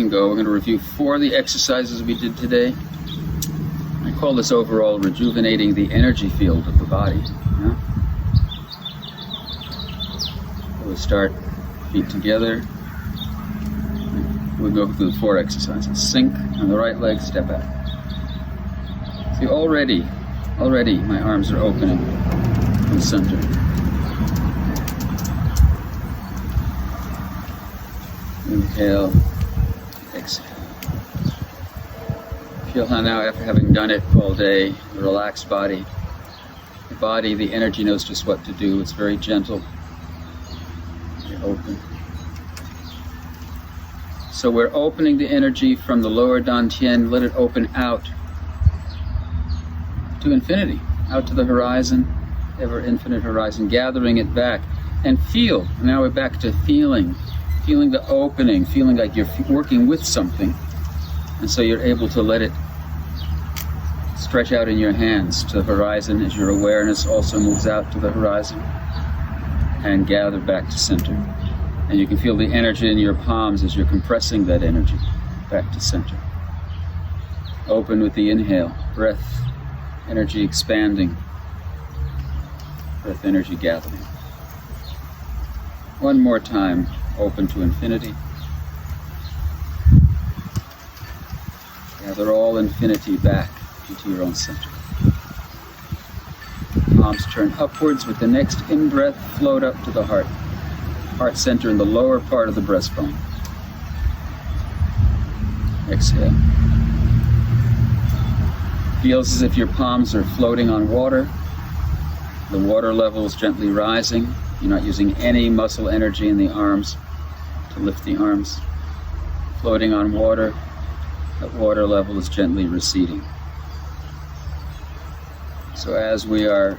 can go. We're going to review 4 of the exercises we did today. I call this overall rejuvenating the energy field of the body. Yeah? We'll start feet together. We'll go through the 4 exercises. Sink on the right leg, step out. See, already my arms are opening from center. Inhale, exhale. Feel how now, after having done it all day, the relaxed body, the energy knows just what to do. It's very gentle, very open. So we're opening the energy from the lower dantian, let it open out to infinity, out to the horizon, ever infinite horizon, gathering it back. And feel, now we're back to feeling the opening, feeling like you're working with something. And so you're able to let it stretch out in your hands to the horizon as your awareness also moves out to the horizon and gather back to center. And you can feel the energy in your palms as you're compressing that energy back to center. Open with the inhale, breath, energy expanding, breath energy gathering. One more time, open to infinity. Gather all infinity back into your own center. Palms turn upwards. With the next in-breath, float up to the heart. Heart center in the lower part of the breastbone. Exhale. Feels as if your palms are floating on water. The water level is gently rising. You're not using any muscle energy in the arms to lift the arms. Floating on water. That water level is gently receding. So as we are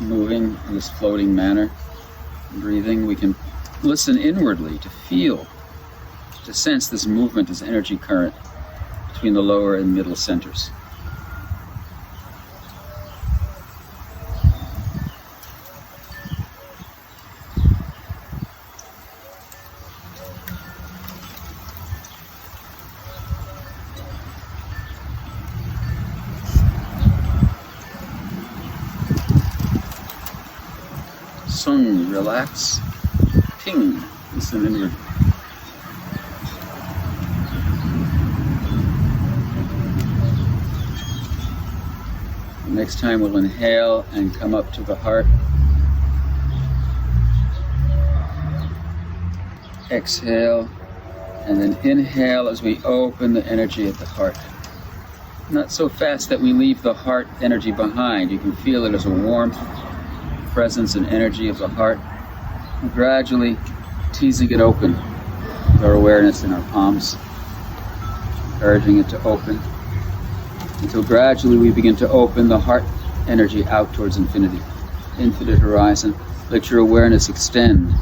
moving in this floating manner, breathing, we can listen inwardly to feel, to sense this movement, this energy current between the lower and middle centers. Sung, relax. Ting, listen inward. Next time we'll inhale and come up to the heart. Exhale, and then inhale as we open the energy at the heart. Not so fast that we leave the heart energy behind. You can feel it as a warmth, presence and energy of the heart. And gradually teasing it open with our awareness in our palms, encouraging it to open until gradually we begin to open the heart energy out towards infinity, infinite horizon. Let your awareness extend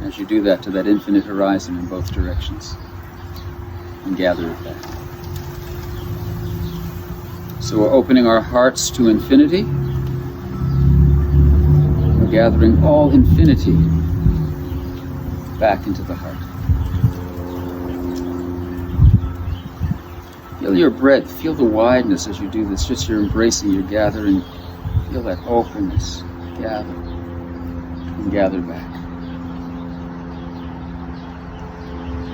as you do that to that infinite horizon in both directions and gather it back. So we're opening our hearts to infinity. We're gathering all infinity back into the heart. Feel your breadth, feel the wideness as you do this. Just you're embracing, you're gathering. Feel that openness. Gather and gather back.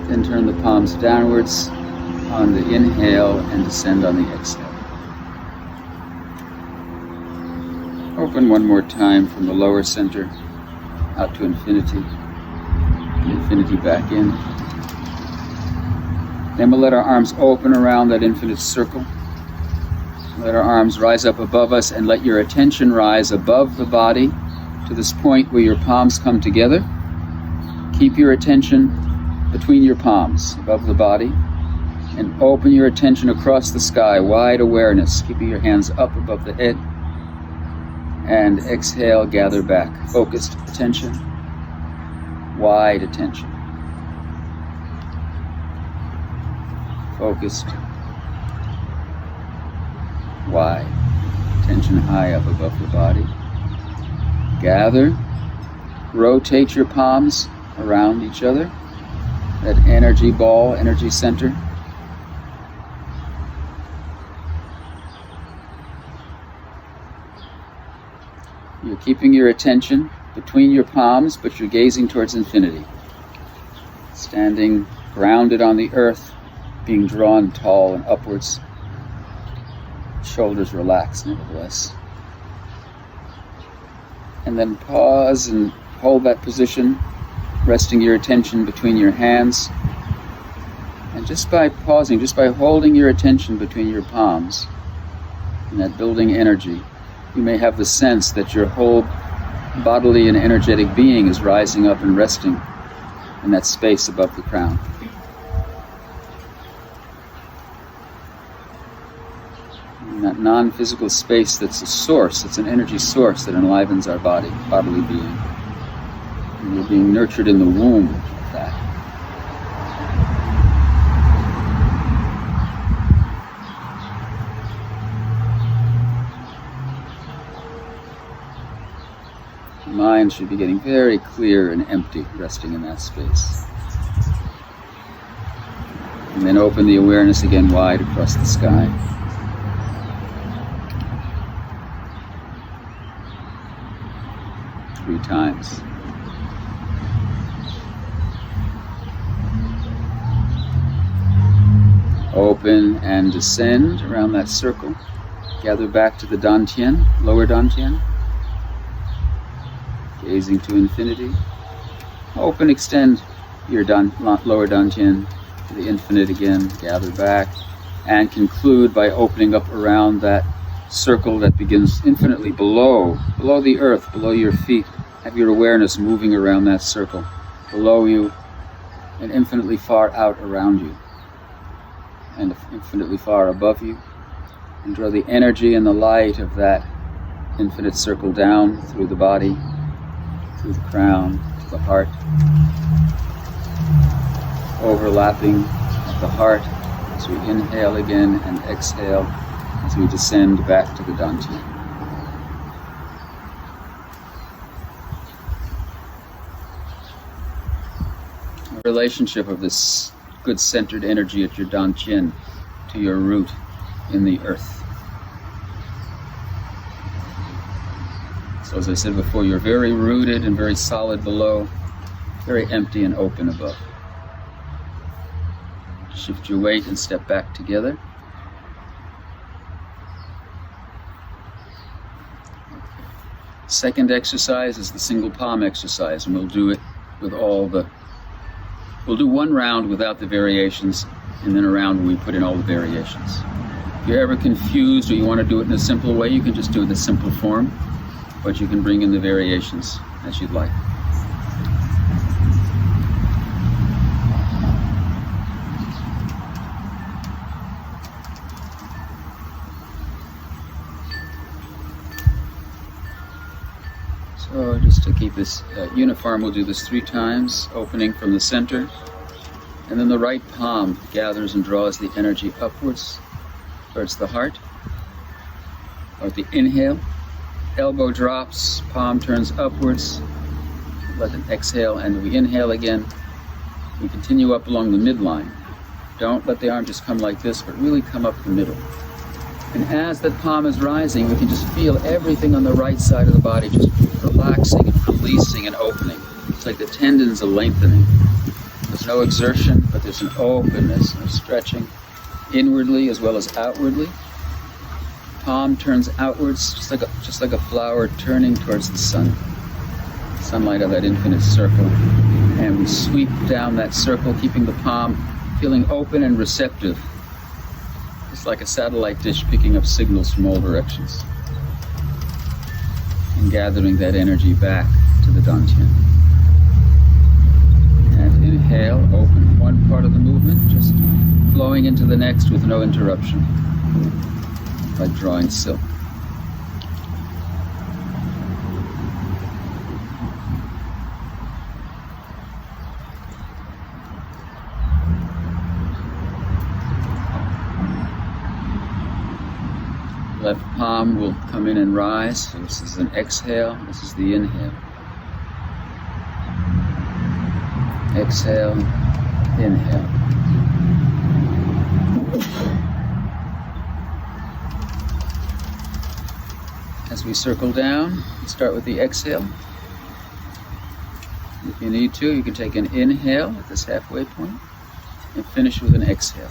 Then turn the palms downwards on the inhale and descend on the exhale. Open one more time from the lower center out to infinity. Infinity back in. Then we'll let our arms open around that infinite circle. Let our arms rise up above us and let your attention rise above the body to this point where your palms come together. Keep your attention between your palms above the body and open your attention across the sky, wide awareness, keeping your hands up above the head. And exhale, gather back. Focused attention, wide attention. Focused, wide. Attention high up above the body. Gather, rotate your palms around each other. That energy ball, energy center. You're keeping your attention between your palms, but you're gazing towards infinity. Standing grounded on the earth, being drawn tall and upwards. Shoulders relaxed, nevertheless. And then pause and hold that position, resting your attention between your hands. And just by pausing, just by holding your attention between your palms, and that building energy, you may have the sense that your whole bodily and energetic being is rising up and resting in that space above the crown. In that non-physical space that's a source, it's an energy source that enlivens our bodily being. And we're being nurtured in the womb of that. The mind should be getting very clear and empty, resting in that space. And then open the awareness again wide across the sky. Three times. Open and descend around that circle. Gather back to the Dantian, lower Dantian. Gazing to infinity. Open, extend your lower Dantian to the infinite again. Gather back and conclude by opening up around that circle that begins infinitely below the earth, below your feet. Have your awareness moving around that circle, below you and infinitely far out around you, and infinitely far above you. And draw the energy and the light of that infinite circle down through the body, through the crown, to the heart, overlapping at the heart as we inhale again and exhale as we descend back to the Dantian. The relationship of this good centered energy at your Dantian to your root in the earth. So as I said before, you're very rooted and very solid below, very empty and open above. Shift your weight and step back together. Second exercise is the single palm exercise, and we'll do it with we'll do one round without the variations, and then a round where we put in all the variations. If you're ever confused or you want to do it in a simple way, you can just do it in the simple form, but you can bring in the variations as you'd like. So just to keep this uniform, we'll do this 3 times, opening from the center. And then the right palm gathers and draws the energy upwards towards the heart. Or at the inhale, elbow drops, palm turns upwards. Let it exhale, and we inhale again. We continue up along the midline. Don't let the arm just come like this, but really come up the middle. And as that palm is rising, we can just feel everything on the right side of the body just relaxing and releasing and opening. It's like the tendons are lengthening. There's no exertion, but there's an openness and a stretching inwardly as well as outwardly. Palm turns outwards, just like a flower turning towards the sun. Sunlight of that infinite circle. And we sweep down that circle, keeping the palm feeling open and receptive. It's like a satellite dish picking up signals from all directions. And gathering that energy back to the Dantian. And inhale, open one part of the movement, just flowing into the next with no interruption, like drawing silk. Left palm will come in and rise. So this is an exhale, this is the inhale. Exhale, inhale. As we circle down, start with the exhale. If you need to, you can take an inhale at this halfway point and finish with an exhale,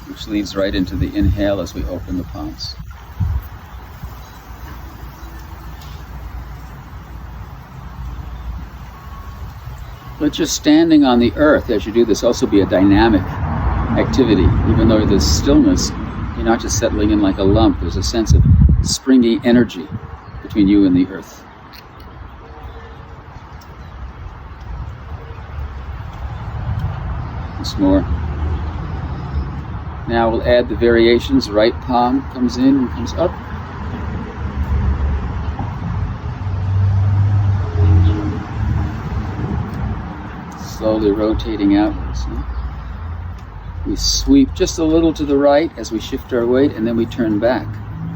which leads right into the inhale as we open the palms. Let your standing on the earth as you do this also be a dynamic activity. Even though there's stillness, you're not just settling in like a lump. There's a sense of springy energy between you and the earth. Once more. Now we'll add the variations. Right palm comes in and comes up. Slowly rotating outwards. We sweep just a little to the right as we shift our weight, and then we turn back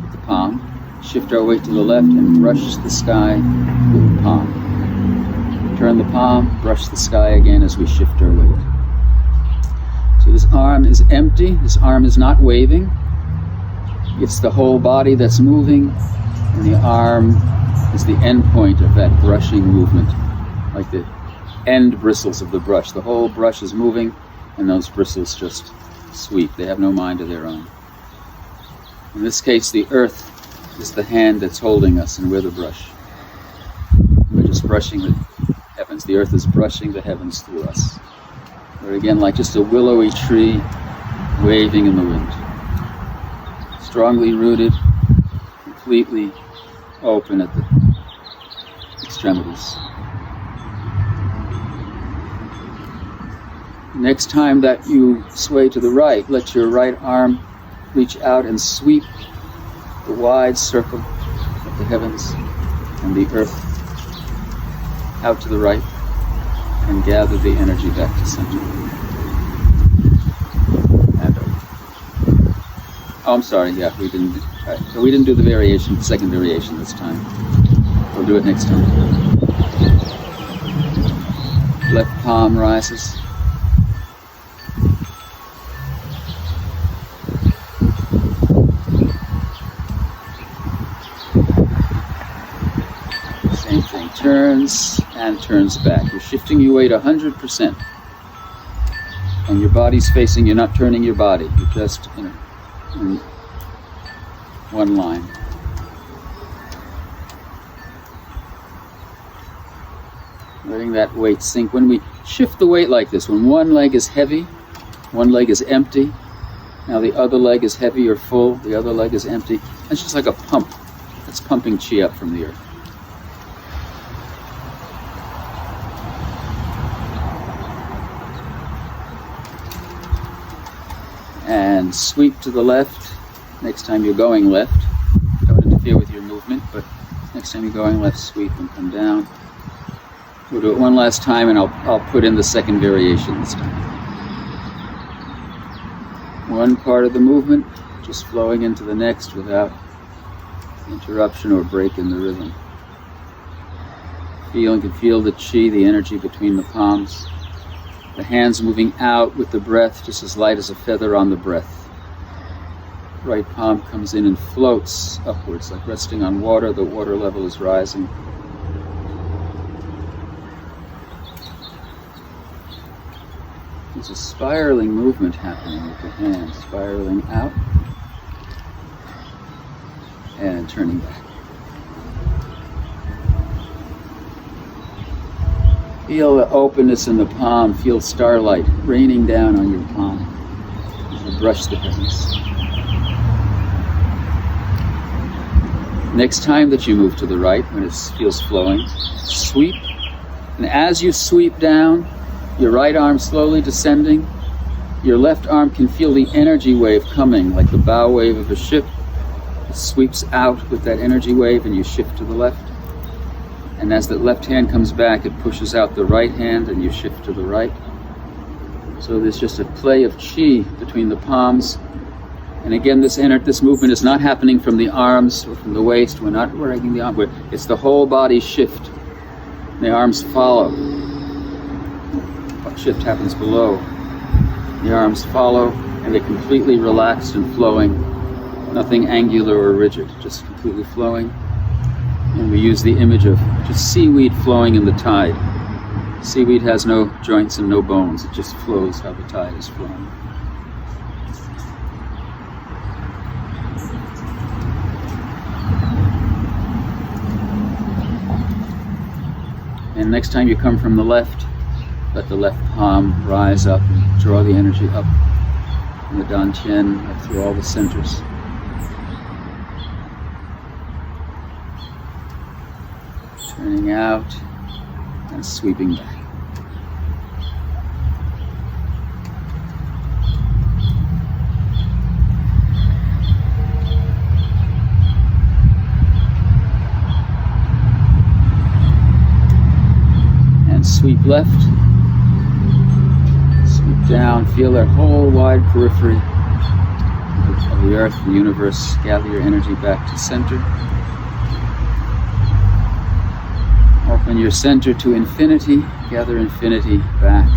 with the palm, shift our weight to the left, and brush the sky with the palm. Turn the palm, brush the sky again as we shift our weight. So this arm is empty, this arm is not waving. It's the whole body that's moving, and the arm is the end point of that brushing movement, like the end bristles of the brush. The whole brush is moving, and those bristles just sweep. They have no mind of their own. In this case, the earth is the hand that's holding us, and we're the brush. We're just brushing the heavens. The earth is brushing the heavens through us. We're again like just a willowy tree waving in the wind. Strongly rooted, completely open at the extremities. Next time that you sway to the right, let your right arm reach out and sweep the wide circle of the heavens and the earth out to the right, and gather the energy back to center. And over. Oh, I'm sorry, yeah, we didn't do the variation, the second variation this time. We'll do it next time. Left palm rises. Same thing, turns and turns back. You're shifting your weight 100%. And your body's facing, you're not turning your body. You're just in one line. Letting that weight sink. When we shift the weight like this, when one leg is heavy, one leg is empty, now the other leg is heavy or full, the other leg is empty, it's just like a pump. It's pumping chi up from the earth. And sweep to the left. Next time you're going left, don't interfere with your movement, but next time you're going left, sweep and come down. We'll do it one last time, and I'll put in the second variation this time. One part of the movement just flowing into the next without interruption or break in the rhythm. You can feel the chi, the energy between the palms. The hands moving out with the breath, just as light as a feather on the breath. Right palm comes in and floats upwards, like resting on water. The water level is rising. There's a spiraling movement happening with the hands, spiraling out and turning back. Feel the openness in the palm, feel starlight raining down on your palm as you brush the heavens. Next time that you move to the right, when it feels flowing, sweep. And as you sweep down, your right arm slowly descending, your left arm can feel the energy wave coming, like the bow wave of a ship. It sweeps out with that energy wave, and you shift to the left. And as that left hand comes back, it pushes out the right hand, and you shift to the right. So there's just a play of chi between the palms. And again, this movement is not happening from the arms or from the waist. We're not working the arm. It's the whole body shift. The arms follow. Shift happens below. The arms follow, and they're completely relaxed and flowing. Nothing angular or rigid, just completely flowing. And we use the image of just seaweed flowing in the tide. Seaweed has no joints and no bones. It just flows how the tide is flowing. And next time you come from the left, let the left palm rise up and draw the energy up from the dantian, up through all the centers. Turning out and sweeping back. And sweep left. Sweep down. Feel that whole wide periphery of the earth, the universe. Gather your energy back to center. Open your center to infinity. Gather infinity back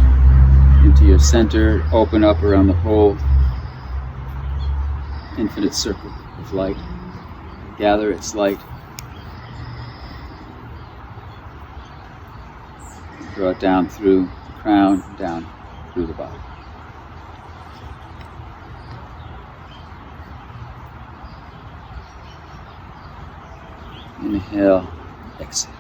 into your center. Open up around the whole infinite circle of light. Gather its light. Draw it down through the crown, down through the body. Inhale, exhale.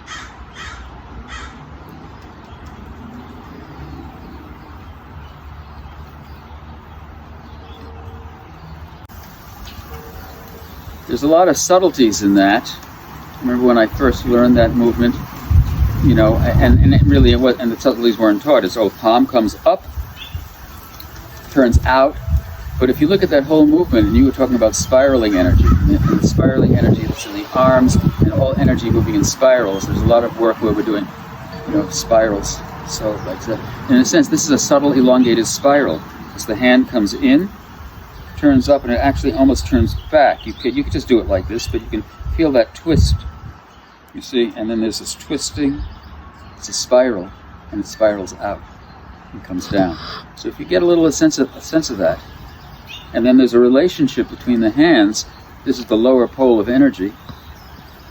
There's a lot of subtleties in that. I remember when I first learned that movement, you know, and it really, it was, and the subtleties weren't taught. It's, palm comes up, turns out. But if you look at that whole movement, and you were talking about spiraling energy, and the spiraling energy that's in the arms, and all energy moving in spirals, there's a lot of work where we're doing, you know, spirals. So, like, in a sense, this is a subtle elongated spiral. As the hand comes in, turns up, and it actually almost turns back. You could just do it like this, but you can feel that twist, you see, and then there's this twisting. It's a spiral, and it spirals out and comes down. So if you get a little sense of that, and then there's a relationship between the hands. This is the lower pole of energy.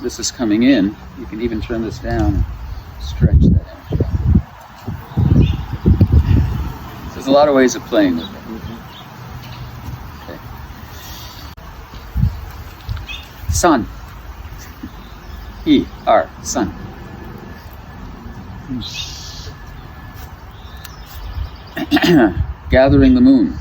This is coming in. You can even turn this down and stretch that energy. So there's a lot of ways of playing with it. Sun. E-R, sun. Gathering the moon.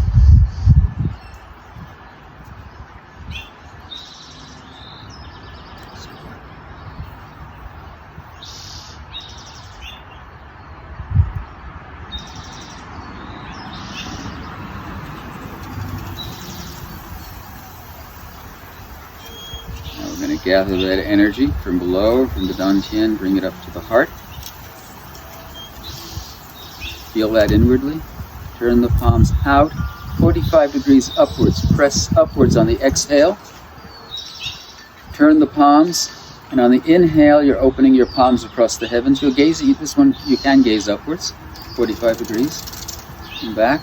Gather that energy from below, from the dantian, bring it up to the heart. Feel that inwardly. Turn the palms out, 45 degrees upwards. Press upwards on the exhale. Turn the palms, and on the inhale, you're opening your palms across the heavens. You'll gaze, this one you can gaze upwards, 45 degrees, and back.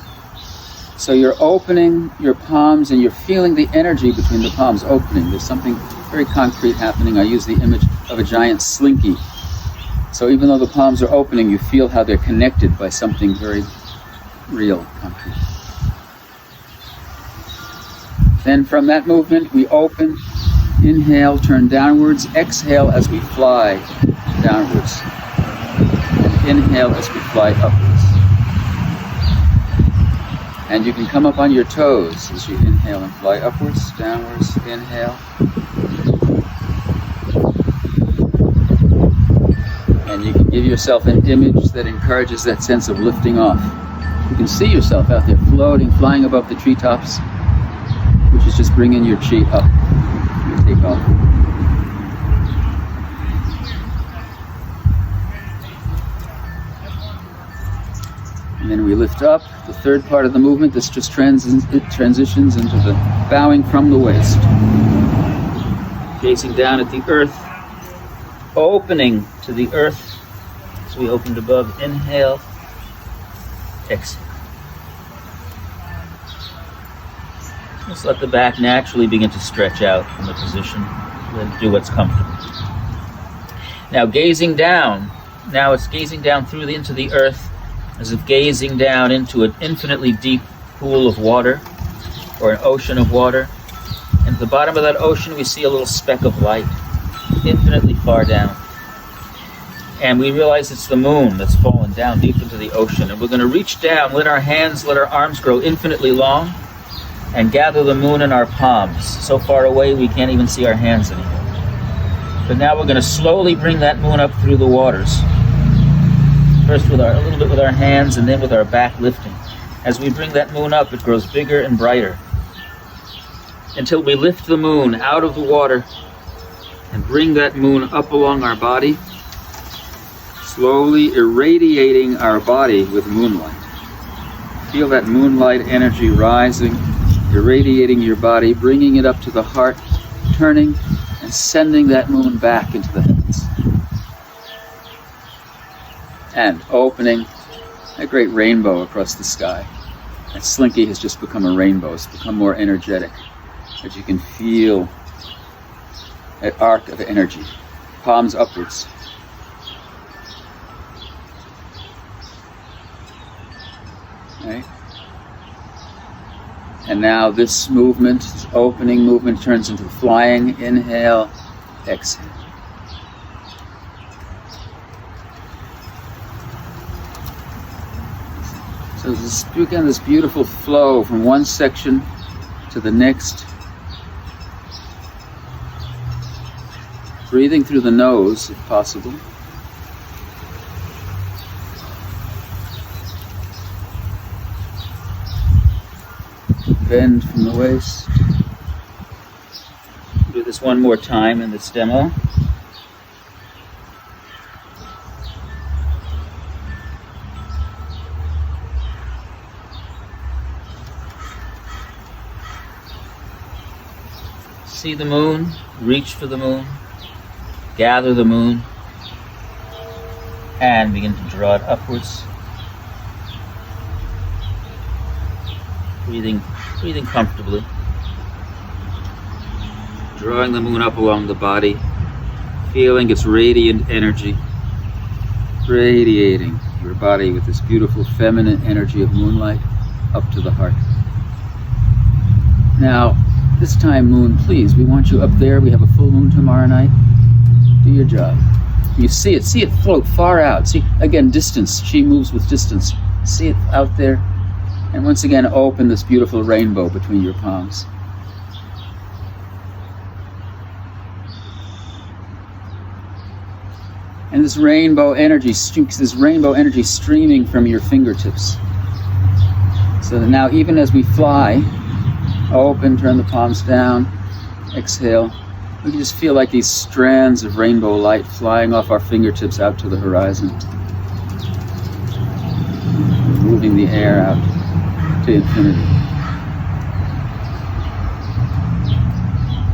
So you're opening your palms, and you're feeling the energy between the palms opening. There's something very concrete happening. I use the image of a giant slinky. So even though the palms are opening, you feel how they're connected by something very real, concrete. Then from that movement, we open, inhale, turn downwards, exhale as we fly downwards, and inhale as we fly upwards. And you can come up on your toes as you inhale and fly upwards, downwards, inhale. And you can give yourself an image that encourages that sense of lifting off. You can see yourself out there floating, flying above the treetops, which is just bringing your chi up. You take off. And then we lift up. The third part of the movement, this just transitions into the bowing from the waist. Gazing down at the earth, opening to the earth as we opened above. Inhale, exhale. Just let the back naturally begin to stretch out from the position. Then do what's comfortable. Now gazing down. Now it's gazing down into the earth, as if gazing down into an infinitely deep pool of water, or an ocean of water. And at the bottom of that ocean we see a little speck of light, infinitely far down. And we realize it's the moon that's fallen down deep into the ocean. And we're going to reach down, let our hands, let our arms grow infinitely long, and gather the moon in our palms. So far away we can't even see our hands anymore. But now we're going to slowly bring that moon up through the waters. First a little bit with our hands, and then with our back lifting. As we bring that moon up, it grows bigger and brighter, until we lift the moon out of the water and bring that moon up along our body, slowly irradiating our body with moonlight. Feel that moonlight energy rising, irradiating your body, bringing it up to the heart, turning and sending that moon back into the heavens. And opening a great rainbow across the sky. That slinky has just become a rainbow. It's become more energetic. As you can feel an arc of energy, palms upwards. Right? And now this movement, this opening movement, turns into flying. Inhale, exhale. So again, this beautiful flow from one section to the next. Breathing through the nose, if possible. Bend from the waist. Do this one more time in this demo. See the moon, reach for the moon, gather the moon, and begin to draw it upwards. Breathing comfortably. Drawing the moon up along the body, feeling its radiant energy, radiating your body with this beautiful feminine energy of moonlight up to the heart. Now, this time, moon, please, we want you up there. We have a full moon tomorrow night. Do your job. You see it float far out. See, again, distance. She moves with distance. See it out there. And once again, open this beautiful rainbow between your palms. And this rainbow energy streaming from your fingertips. So that now, even as we fly, open, turn the palms down, exhale. We can just feel like these strands of rainbow light flying off our fingertips out to the horizon. Moving the air out to infinity.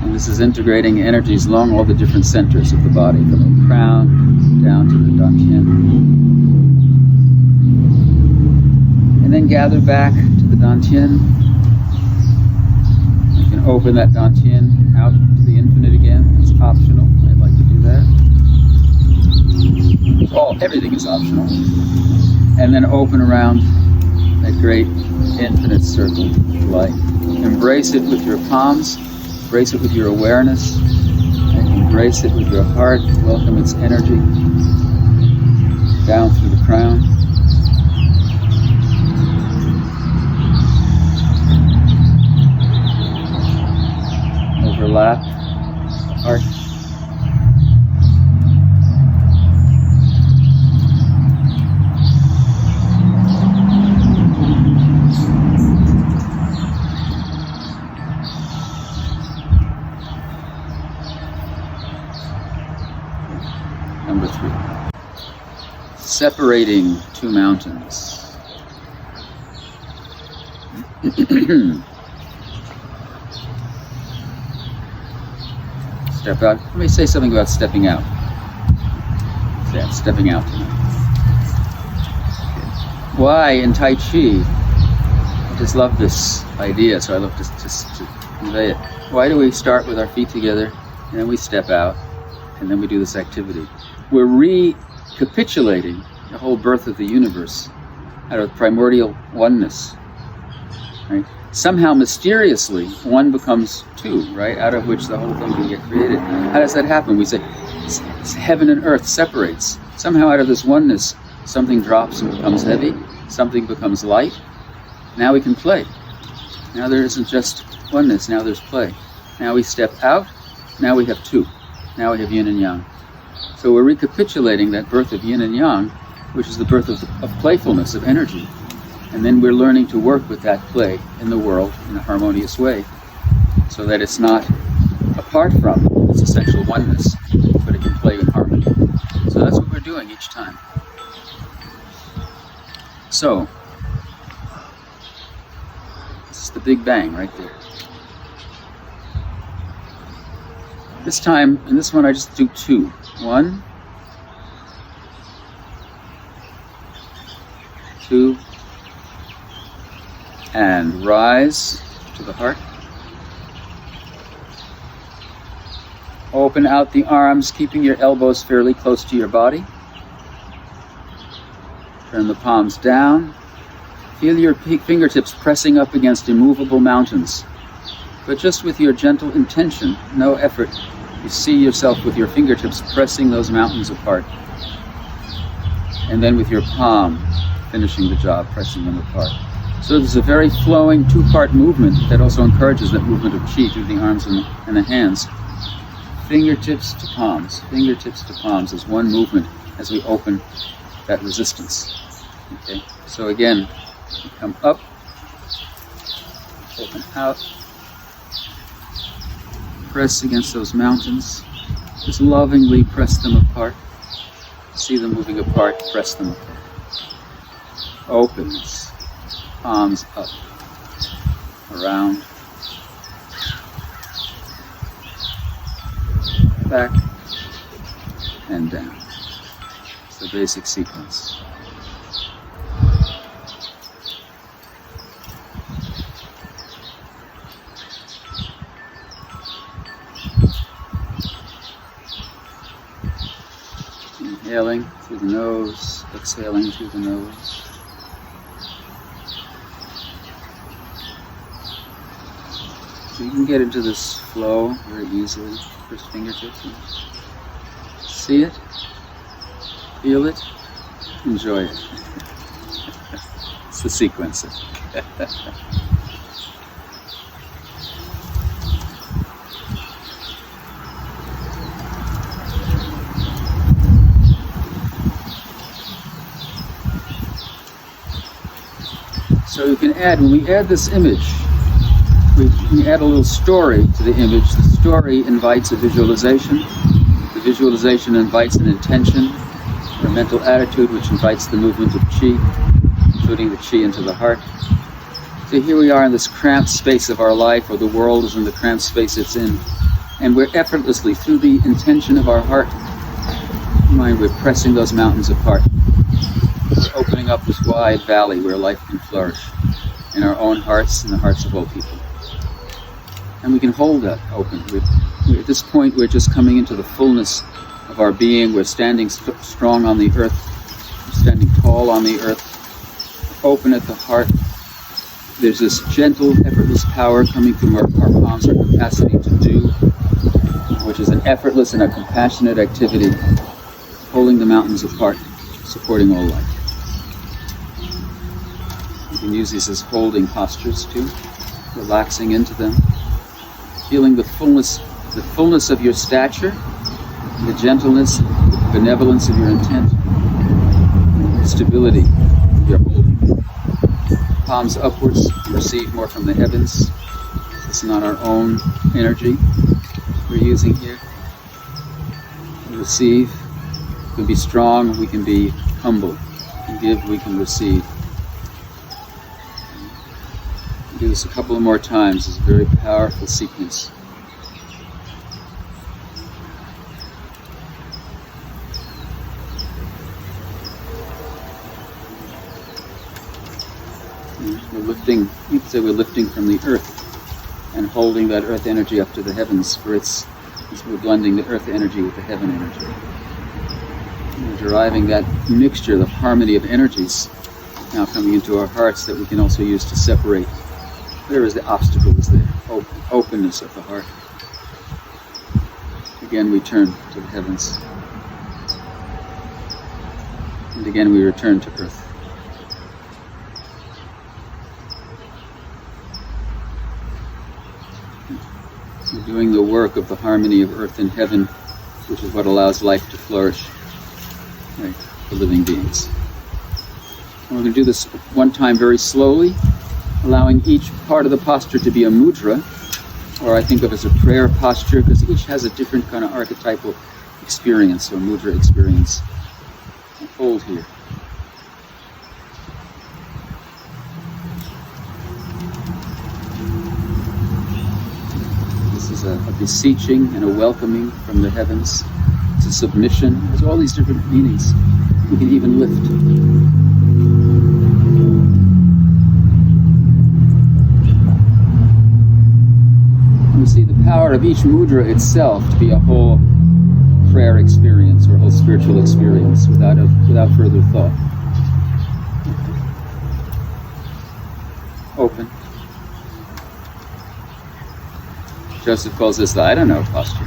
And this is integrating energies along all the different centers of the body, from the crown down to the dantian. And then gather back to the dantian. Open that dantian out to the infinite again. It's optional. I'd like to do that. Everything is optional. And then open around that great infinite circle of light. Embrace it with your palms. Embrace it with your awareness. And embrace it with your heart. Welcome its energy down through the crown. Overlap the heart. Number 3. Separating two mountains. Step out. Let me say something about stepping out. Yeah, stepping out tonight. Why in Tai Chi, just love this idea, so I love to convey it. Why do we start with our feet together, and then we step out, and then we do this activity? We're recapitulating the whole birth of the universe out of primordial oneness. Right? Somehow, mysteriously, one becomes two, right? Out of which the whole thing can get created. How does that happen? We say heaven and earth separates. Somehow, out of this oneness, something drops and becomes heavy. Something becomes light. Now we can play. Now there isn't just oneness. Now there's play. Now we step out. Now we have two. Now we have yin and yang. So we're recapitulating that birth of yin and yang, which is the birth of playfulness, of energy. And then we're learning to work with that play in the world in a harmonious way, so that it's not apart from its essential oneness, but it can play in harmony. So that's what we're doing each time. So, this is the Big Bang right there. This time, in this one, I just do two. 1, 2, and rise to the heart. Open out the arms, keeping your elbows fairly close to your body. Turn the palms down. Feel your fingertips pressing up against immovable mountains. But just with your gentle intention, no effort, you see yourself with your fingertips pressing those mountains apart. And then with your palm, finishing the job, pressing them apart. So there's a very flowing two-part movement that also encourages that movement of chi through the arms and the hands. Fingertips to palms is one movement as we open that resistance. Okay, so again, you come up, open out, press against those mountains, just lovingly press them apart. See them moving apart, press them apart. Opens, palms up, around, back, and down. It's the basic sequence. Inhaling through the nose, exhaling through the nose. So you can get into this flow very easily. First fingertips. See it, feel it, enjoy it. It's the sequence. So you can add, when we add this image, we add a little story to the image. The story invites a visualization. The visualization invites an intention, a mental attitude which invites the movement of chi, including the chi into the heart. So here we are in this cramped space of our life, or the world is in the cramped space it's in. And we're effortlessly, through the intention of our heart, mind, we're pressing those mountains apart. We're opening up this wide valley where life can flourish in our own hearts and the hearts of all people. And we can hold that open. At this point, we're just coming into the fullness of our being. We're standing strong on the earth. We're standing tall on the earth. Open at the heart. There's this gentle, effortless power coming from our palms, our capacity to do, which is an effortless and a compassionate activity, holding the mountains apart, supporting all life. You can use these as holding postures too, relaxing into them, feeling the fullness of your stature, the gentleness, the benevolence of your intent, the stability of your holding. Palms upwards, receive more from the heavens. It's not our own energy we're using here. We receive. We can be strong, we can be humble. We can give, we can receive. We'll do this a couple of more times. It's a very powerful sequence. We're lifting, you could say we're lifting from the earth and holding that earth energy up to the heavens, for as we're blending the earth energy with the heaven energy. We're deriving that mixture, the harmony of energies now coming into our hearts that we can also use to separate where is the obstacle, is the openness of the heart. Again we turn to the heavens. And again we return to earth. We're doing the work of the harmony of earth and heaven, which is what allows life to flourish, right, for living beings. And we're going to do this one time very slowly, allowing each part of the posture to be a mudra, or I think of as a prayer posture, because each has a different kind of archetypal experience, or mudra experience. And hold here. This is a beseeching and a welcoming from the heavens. It's a submission. There's all these different meanings. We can even lift. And we see the power of each mudra itself to be a whole prayer experience or a whole spiritual experience without further thought. Open. Joseph calls this the I don't know posture.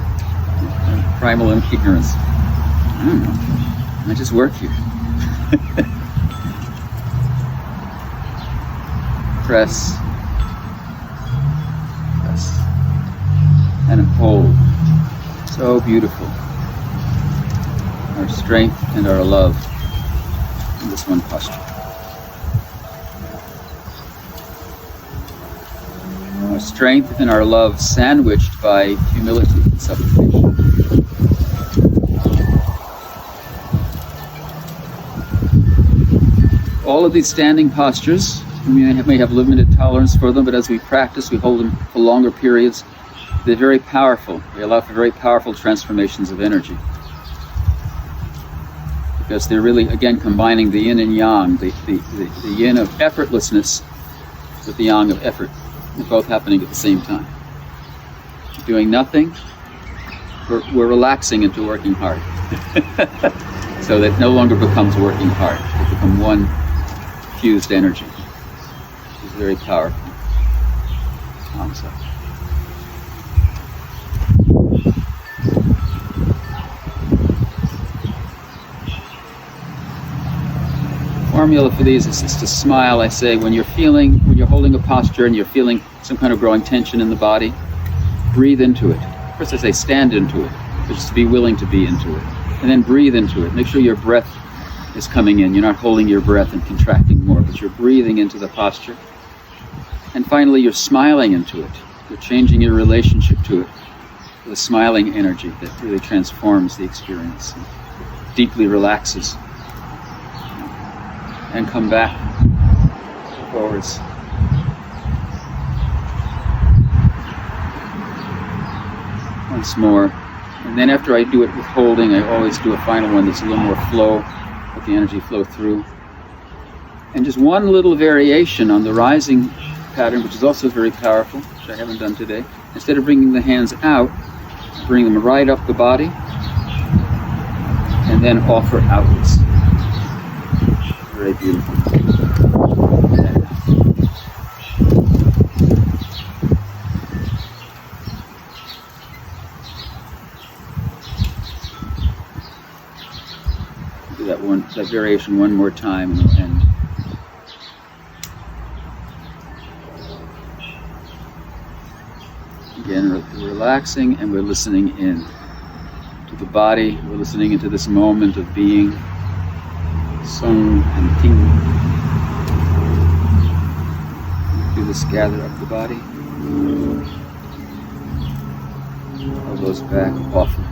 Primal ignorance. I don't know. I just work here. Press. Press. And hold. So beautiful. Our strength and our love in this one posture. Our strength and our love sandwiched by humility and supplication. All of these standing postures, we may have limited tolerance for them, but as we practice, we hold them for longer periods. They're very powerful. They allow for very powerful transformations of energy. Because they're really, again, combining the yin and yang, the yin of effortlessness with the yang of effort. They're both happening at the same time. Doing nothing, we're relaxing into working hard. So that no longer becomes working hard. They become one fused energy. It's very powerful concept. Formula for these is to smile. I say when you're holding a posture and you're feeling some kind of growing tension in the body, breathe into it. First I say stand into it, but just be willing to be into it. And then breathe into it. Make sure your breath is coming in. You're not holding your breath and contracting more, but you're breathing into the posture. And finally, you're smiling into it. You're changing your relationship to it with a smiling energy that really transforms the experience, and deeply relaxes. And come back forwards. Once more. And then after I do it with holding, I always do a final one that's a little more flow, let the energy flow through. And just one little variation on the rising pattern, which is also very powerful, which I haven't done today. Instead of bringing the hands out, bring them right up the body, and then offer outwards. Very beautiful. Do that variation one more time and we'll end. Again, we're relaxing and we're listening in to the body. We're listening into this moment of being. Song and Ting. Do this, gather up the body. Elbows back, offer.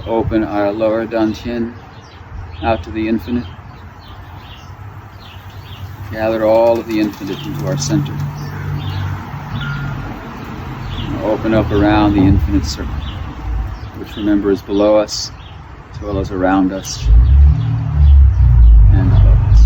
open our lower dantian out to the infinite. Gather all of the infinite into our center. And open up around the infinite circle, which, remember, is below us as well as around us and above us.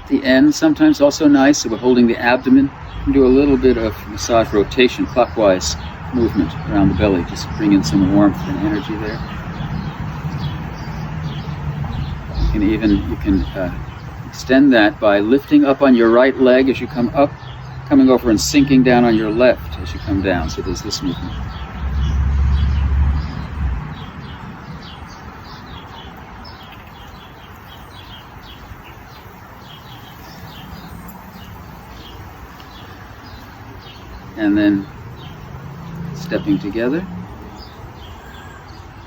The end sometimes also nice, so we're holding the abdomen. You can do a little bit of massage rotation, clockwise movement around the belly, just bring in some warmth and energy there. You can extend that by lifting up on your right leg as you come up, coming over and sinking down on your left as you come down. So there's this movement. And then stepping together.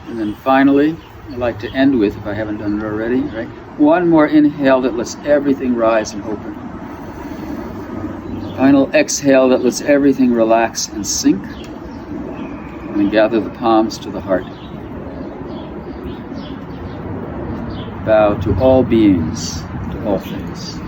And then finally, I'd like to end with, if I haven't done it already, right? One more inhale that lets everything rise and open. Final exhale that lets everything relax and sink. And then gather the palms to the heart. Bow to all beings, to all things.